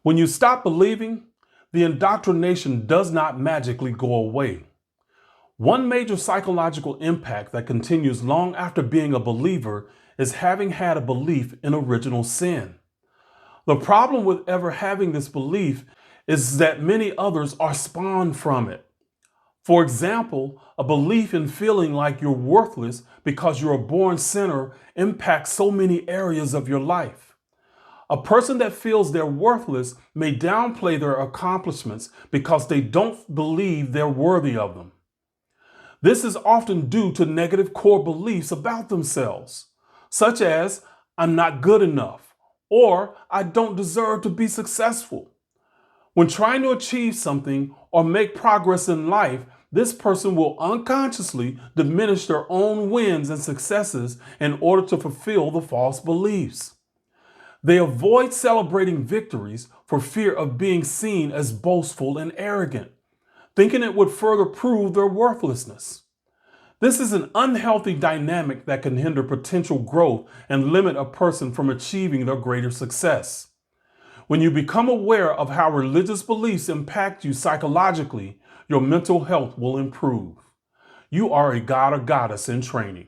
When you stop believing, the indoctrination does not magically go away. One major psychological impact that continues long after being a believer is having had a belief in original sin. The problem with ever having this belief is that many others are spawned from it. For example, a belief in feeling like you're worthless because you're a born sinner impacts so many areas of your life. A person that feels they're worthless may downplay their accomplishments because they don't believe they're worthy of them. This is often due to negative core beliefs about themselves, such as, I'm not good enough, or I don't deserve to be successful. When trying to achieve something or make progress in life, this person will unconsciously diminish their own wins and successes in order to fulfill the false beliefs. They avoid celebrating victories for fear of being seen as boastful and arrogant, thinking it would further prove their worthlessness. This is an unhealthy dynamic that can hinder potential growth and limit a person from achieving their greater success. When you become aware of how religious beliefs impact you psychologically, your mental health will improve. You are a god or goddess in training.